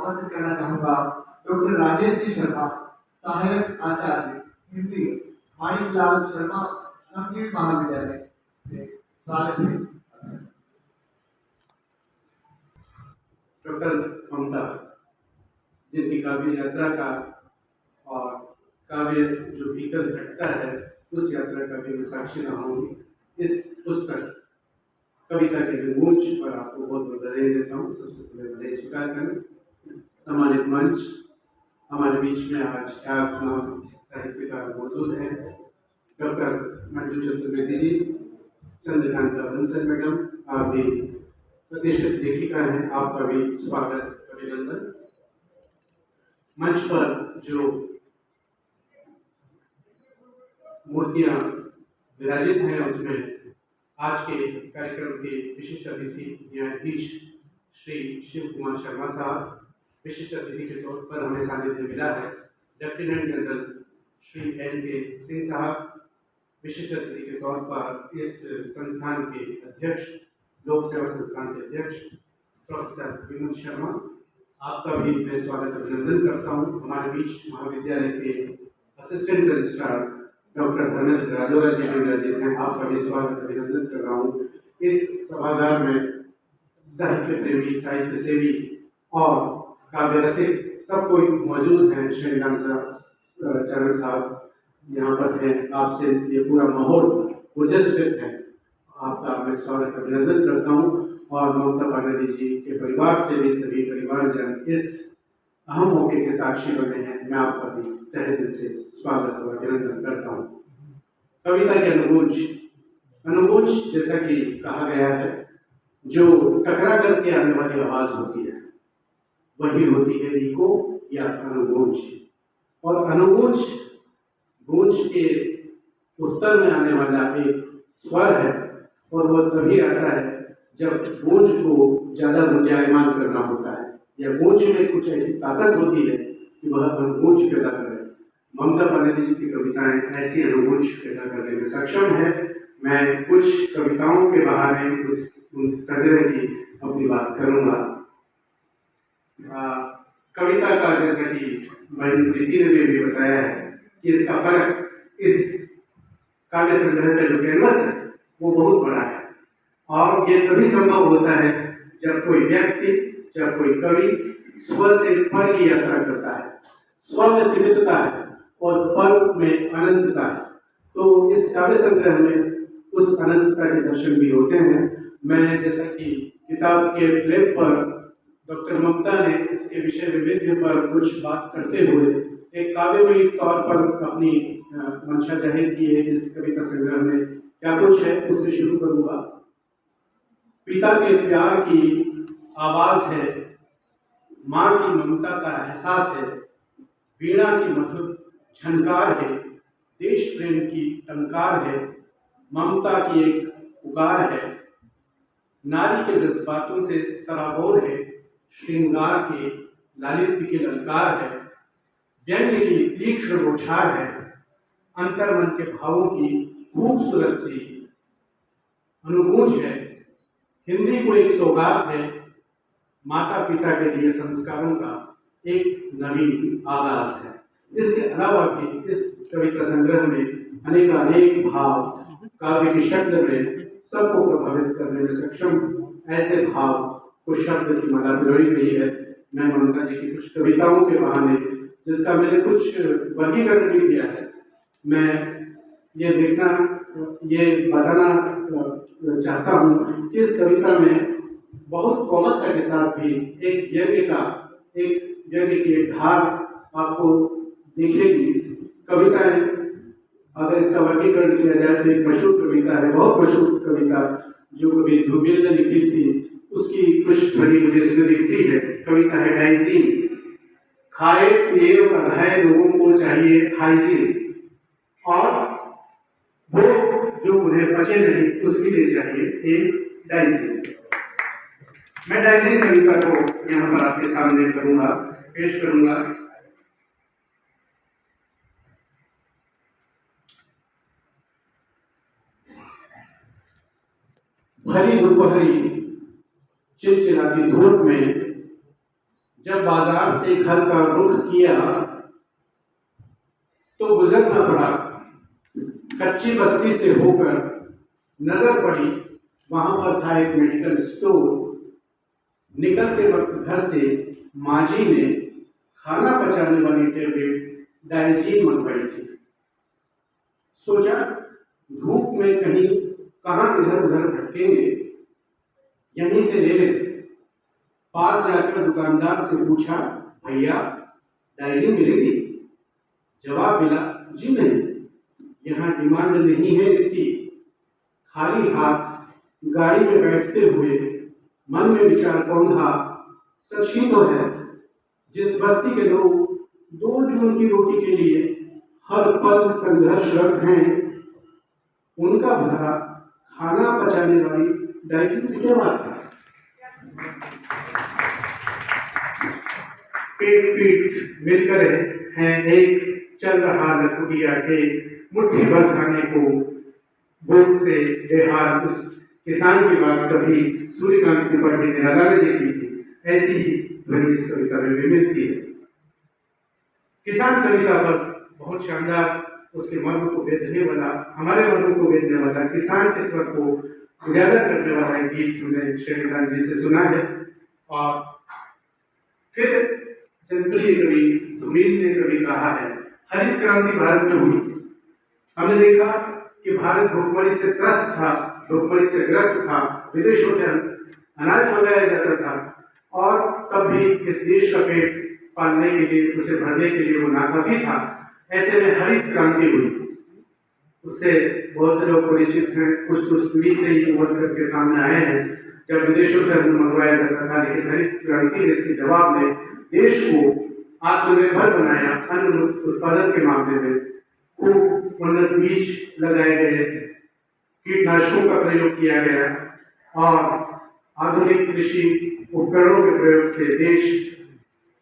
आमंत्रित करना चाहूंगा डॉक्टर राजेश जी शर्मा, सहायक आचार्य हिंदी, माणिकलाल शर्मा संगीत महाविद्यालय से स्वागत है। डॉक्टर ममता, जिनकी काव्य यात्रा का और काव्य जो भीतर घटता है उस यात्रा का भी मैं साक्षी रहा हूँ। इस पुस्तक कविता के विमोच पर आपको बहुत बहुत बधाई देता हूँ। सबसे पहले बधाई स्वीकार करें। सम्मानित मंच, हमारे बीच में आज ख्यातनाम साहित्यकार मौजूद हैं, डॉक्टर मंजू चतुर्वेदी जी, चंद्रकांता बंसल मैडम, आप भी प्रतिष्ठित लेखिका हैं, आपका भी स्वागत अभिनंदन। मंच पर जो मूर्तियां विराजित हैं उसमें आज के कार्यक्रम के विशिष्ट अतिथि न्यायाधीश श्री शिव कुमार शर्मा साहब, विशिष्ट अतिथि के तौर पर हमें सानिध्य मिला है lieutenant general Shri N.K. Singh साहब, विशिष्ट अतिथि के तौर पर इस संस्थान के अध्यक्ष, लोक सेवा संस्थान के अध्यक्ष प्रोफेसर विनोद शर्मा, आपका भी मैं स्वागत अभिनंदन करता हूँ। हमारे बीच महाविद्यालय के assistant registrar doctor Dharmendra Rajaura ji भी विराजित हैं, आपका भी स्वागत अभिनंदन कर रहा हूँ। इस सभागार में साहित्य प्रेमी, साहित्य सेवी और काव्य रसिक सब कोई मौजूद हैं। श्रीराम चरण साहब यहाँ पर हैं, आपसे ये पूरा माहौल ऊर्जस्वित है, आपका मैं स्वागत अभिनंदन करता हूँ। और ममता बनर्जी जी के परिवार से भी सभी परिवारजन इस अहम मौके के साक्षी बने हैं, मैं आपका भी तहे दिल से स्वागत और अभिनंदन करता हूँ। कविता के अनुगूंज जैसा कि कहा गया है, जो टकरा करके आने वाली आवाज होती है वही होती है इको या अनुगूंज। और अनुगूंज गूंज के उत्तर में आने वाला एक स्वर है, और वह तभी आता है जब गूंज को ज्यादा गुंजायमान करना होता है या गूंज में कुछ ऐसी ताकत होती है कि वह अनुगूंज पैदा करे। ममता बनर्जी जी की कविताएं ऐसी अनुगूंज पैदा करने में सक्षम है। मैं कुछ कविताओं के बहाने उस संग्रह की अपनी बात करूंगा। कविता का जैसा कि बहन प्रीति ने भी बताया है कि इसका फर्क, इस काव्य संग्रह का जो कैनवस है वो बहुत बड़ा है, और ये तभी संभव होता है जब कोई व्यक्ति, जब कोई कवि स्व से पर की यात्रा करता है। स्व में सीमितता है और पर में अनंतता है, तो इस काव्य संग्रह में उस अनंतता के दर्शन भी होते हैं। मैं जैसा कि किताब के फ्लैप पर डॉक्टर ममता ने इसके विषय विविध पर कुछ बात करते हुए एक काव्यमयी तौर पर अपनी मंशा जाहिर की है। इस कविता संग्रह में क्या कुछ है उससे शुरू करूंगा। पिता के प्यार की आवाज है, माँ की ममता का एहसास है, वीणा की मधुर झनकार है, देश प्रेम की टंकार है, ममता की एक पुकार है, नारी के जज्बातों से सराबोर है, श्रृंगार के लालित्य की ललकार है, व्यंग्य की तीक्ष्ण बौछार है, अंतर्मन के भावों की खूबसूरत सी अनुगूंज है। हिंदी को एक सौगात है, माता पिता के लिए संस्कारों का एक नवीन आगाज है। इसके अलावा भी इस कविता संग्रह में अनेक भाव काव्य के शब्द में सबको प्रभावित करने में सक्षम ऐसे भाव कुछ शब्द की माला पिरोई गई है। मैं ममता जी की कुछ कविताओं के बहाने, जिसका मैंने कुछ वर्गीकरण भी किया है, मैं ये देखना, ये बताना चाहता हूँ कि इस कविता में बहुत कोमलता के साथ भी एक यज्ञ की एक धार आपको दिखेगी। कविताएं, अगर इसका वर्गीकरण किया जाए तो एक मशहूर कविता है, बहुत मशहूर कविता जो कवि ध्रुवील ने लिखी थी, उसकी कुछ घड़ी मुझे इसमें दिखती है। कविता है डाइजीन। खाए पिए और अघाए लोगों को चाहिए हाइजीन, और वो जो उन्हें पचे नहीं उसके लिए चाहिए एक डाइजीन। मैं डाइजीन कविता को यहाँ पर आपके सामने करूंगा, पेश करूंगा। भरी दोपहरी चिलचिलाती धूप में जब बाजार से घर का रुख किया तो गुजरना पड़ा। कच्ची बस्ती से होकर नजर पड़ी, वहां पर था एक मेडिकल स्टोर। निकलते वक्त घर से माँ जी ने खाना पचाने वाली टेबलेट डाइजीन मंगवाई थी। सोचा धूप में कहीं कहाँ इधर उधर भटकेंगे, यहीं से ले लें। पास जाकर दुकानदार से पूछा, भैया डाइजीन मिलेगी? जवाब मिला, जी नहीं, यहाँ डिमांड नहीं है इसकी। खाली हाथ गाड़ी में बैठते हुए मन में विचार कौंधा, सच ही तो है, जिस बस्ती के लोग 2 जून की रोटी के लिए हर पल संघर्षरत हैं, उनका भला खाना पचाने वाली डाइजीन से क्या वास्ता? पेट पीठ मिलकर हैं एक, चल रहा लकुटिया के, मुट्ठी भर खाने को भूख से बेहाल। उस किसान की बात कभी सूर्यकांत त्रिपाठी ने लगाने देखी थी, ऐसी ही ध्वनि इस कविता में भी मिलती है। किसान कविता पर बहुत शानदार, उसके मर्म को बेधने वाला, हमारे मर्म को बेधने वाला, किसान के स्वर को उजागर करने वाला गीत हमने श्रीकांत जी से सुना है। और फिर जनप्रिय कवि धुमील ने कभी कहा है, हरित क्रांति भारत में हुई। हमने देखा कि भारत भुखमरी से त्रस्त था, भुखमरी से ग्रस्त था, विदेशों से अनाज मंगाया जाता था, और तब भी इस देश का पेट पालने के लिए, उसे भरने के लिए वो नाकाफी था। ऐसे में हरित क्रांति हुई, उससे बहुत से लोग परिचित हैं, कुछ उस पीढ़ी से ही उभर करके सामने आए हैं जब विदेशों से अन्न मंगवाया जाता था। लेकिन हरित क्रांति ने इसके जवाब में देश को आत्मनिर्भर बनाया। अन्न उत्पादन के मामले में खूब उन्नत बीज लगाए गए, कीटनाशकों का प्रयोग किया गया, और आधुनिक कृषि उपकरणों के प्रयोग से देश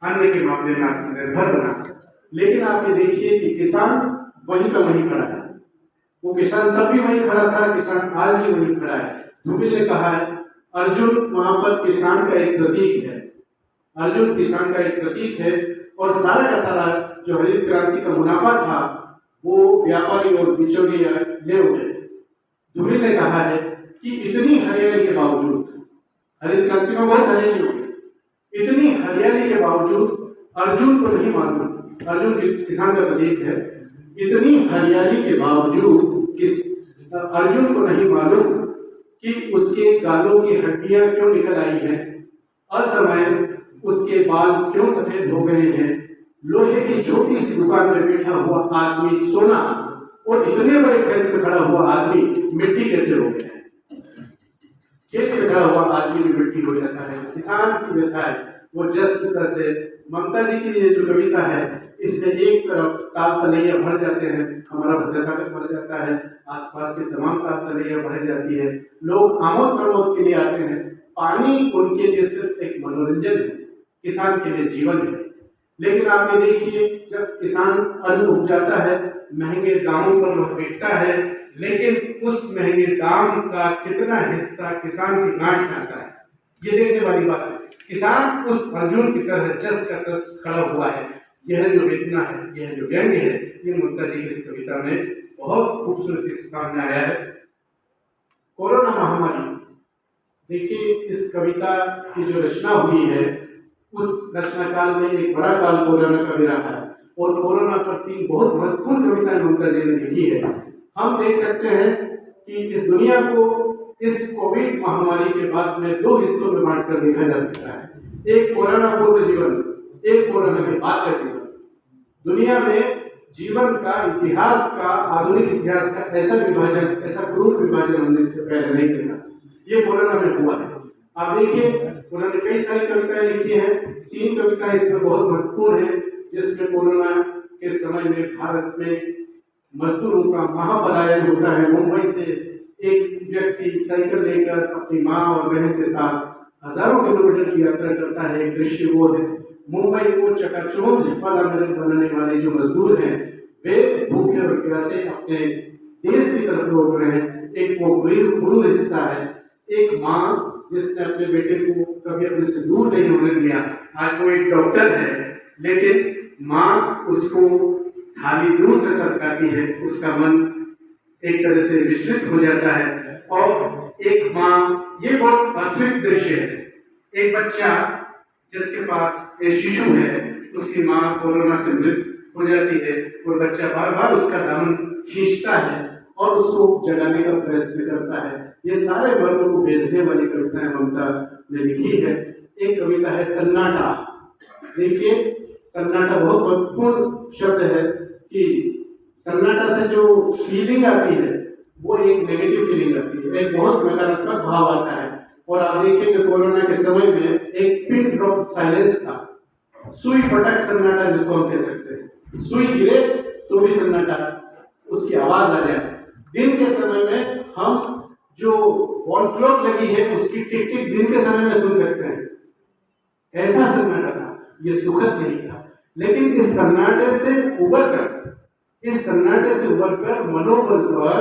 अन्न के मामले में आत्मनिर्भर बना। लेकिन आप ये देखिए कि किसान वहीं का वहीं खड़ा है। वो किसान तब भी वहीं खड़ा था, किसान आज भी वहीं खड़ा है। धुमील ने कहा है, अर्जुन वहां पर किसान का एक प्रतीक है, अर्जुन किसान का एक प्रतीक है, और सारा का सारा जो हरित क्रांति का मुनाफा था वो व्यापारी और बिचौलिया ले उठे। धुमील ने कहा है कि इतनी हरियाली के बावजूद, हरित क्रांति में बहुत हरियाली हो गई, इतनी हरियाली के बावजूद अर्जुन को नहीं मालूम, अर्जुन किसान का प्रतीक है, इतनी हरियाली के बावजूद अर्जुन को नहीं मालूम कि उसके गालों की हड्डियां क्यों निकल आई हैं, असमय उसके बाल क्यों सफेद हो गए हैं। लोहे की छोटी सी दुकान में बैठा हुआ आदमी सोना, और इतने बड़े खेत में खड़ा हुआ आदमी मिट्टी कैसे हो गया है? खेत में खड़ा हुआ आदमी भी मिट्टी हो जाता है। किसान की व्यथा है वो जस से। ममता जी की ये जो कविता है, इसमें एक तरफ ताल तलैया भर जाते हैं, हमारा भद्रसागर भर जाता है, आसपास के तमाम ताल तलैया भर जाती है, लोग आमोद प्रमोद के लिए आते हैं। पानी उनके लिए सिर्फ एक मनोरंजन है, किसान के लिए जीवन है। लेकिन आप ये देखिए, जब किसान अन्न उपजाता है, महंगे दामों पर वो बिकता है, लेकिन उस महंगे दाम का कितना हिस्सा किसान की गांठ में आता है, ये देखने वाली बात है। किसान उस अर्जुन की तरह जस का तस खड़ा हुआ है। यह जो वेदना है, यह जो व्यंग्य है, ये ममता जी की इस कविता में बहुत खूबसूरती से सामने आया है। कोरोना महामारी, देखिए इस कविता की जो रचना हुई है, उस रचना काल में एक बड़ा काल कोरोना का भी रहा है, और कोरोना पर 3 बहुत महत्वपूर्ण कविताएं ममता जी ने लिखी है। हम देख सकते हैं कि इस दुनिया को इस कोविड महामारी के बाद में 2 हिस्सों में बांटकर देखा जा सकता है। एक कोरोना पूर्व जीवन, एक कोरोना के बाद का जीवन। दुनिया में जीवन का, इतिहास का, आधुनिक इतिहास का ऐसा विभाजन, ऐसा क्रूर विभाजन हमने इससे पहले नहीं देखा, ये कोरोना में हुआ है। आप देखिए, उन्होंने कई सारी कविताएं लिखी हैं, 3 कविताएं इसमें बहुत महत्वपूर्ण है, जिसमें कोरोना के समय में भारत में मजदूरों का महापलायन होता है। मुंबई से एक व्यक्ति साइकिल लेकर अपनी माँ और बहन के साथ हजारों किलोमीटर की यात्रा करता है। एक दृश्य वो है, मुंबई को चकाचौंध वाला नगर बनाने वाले जो मजदूर हैं, वे भूखे और प्यासे अपने देश की तरफ लौट रहे हैं। एक वो क्रूर हिस्सा है, एक माँ जिसने अपने बेटे को कभी अपने से दूर नहीं होने दिया। आज वो एक डॉक्टर है, लेकिन माँ उसको थाली दूर से सरकाती है, उसका मन एक तरह से विचलित हो जाता है। और एक माँ, ये बहुत वास्तविक दृश्य है, एक बच्चा जिसके पास एक शिशु है, उसकी माँ कोरोना से मृत हो जाती है, और बच्चा बार बार उसका दामन खींचता है और उसको जगाने का प्रयत्न करता है। ये सारे वर्गों को भेजने वाली कविताएं ममता ने लिखी है। एक कविता है सन्नाटा। देखिए, सन्नाटा बहुत महत्वपूर्ण शब्द है कि सन्नाटा से जो फीलिंग आती है वो एक नेगेटिव फीलिंग आती है, एक बहुत नकारात्मक भाव आता है। और आप देखेंगे कोरोना के समय में एक पिन ड्रॉप साइलेंस था, सुई फटक सन्नाटा जिसको हम कह सकते हैं। सुई गिरे तो भी सन्नाटा, उसकी आवाज आ जाए। दिन के समय में हम जो वॉल क्लॉक लगी है उसकी टिक टिक दिन के समय में सुन सकते हैं, ऐसा सन्नाटा था। ये सुखद नहीं था, लेकिन इस सन्नाटे से उबरकर मनोबल पर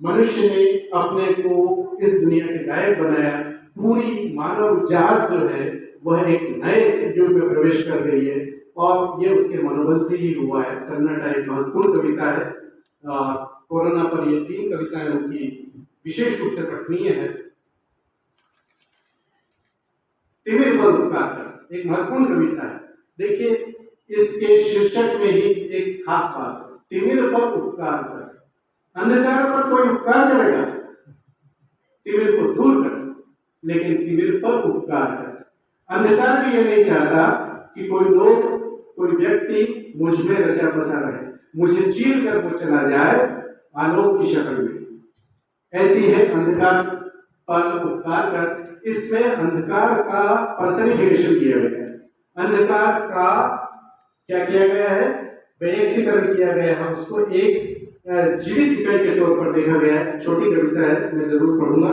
मनुष्य ने अपने को इस दुनिया के लायक बनाया। पूरी मानव जात जो है वह एक नए युग में प्रवेश कर गई है, और ये उसके मनोबल से ही हुआ है। सन्नाटा एक महत्वपूर्ण कविता है। कोरोना पर ये 3 कविताएं उनकी विशेष रूप से पठनीय है। तिमिर पर उपकार कर एक महत्वपूर्ण कविता है। देखिए, इसके शीर्षक में ही एक खास बात है, तिमिर पर उपकार कर। अंधकार पर कोई उपकार करेगा, तिमिर को दूर कर, लेकिन तिमिर पर उपकार कर। अंधकार भी ये नहीं चाहता कि कोई व्यक्ति मुझ में रचा बसा रहे, मुझे चीर कर वो चला जाए आलोक की शक्ल में। ऐसी है अंधकार पर उपकार कर। इसमें अंधकार का पर्सनिफिकेशन किया गया है। अंधकार का क्या किया गया है, व्यक्तिकरण किया गया है, उसको एक जीवित इकाई के तौर पर देखा गया है। छोटी कविता है, मैं जरूर पढ़ूंगा।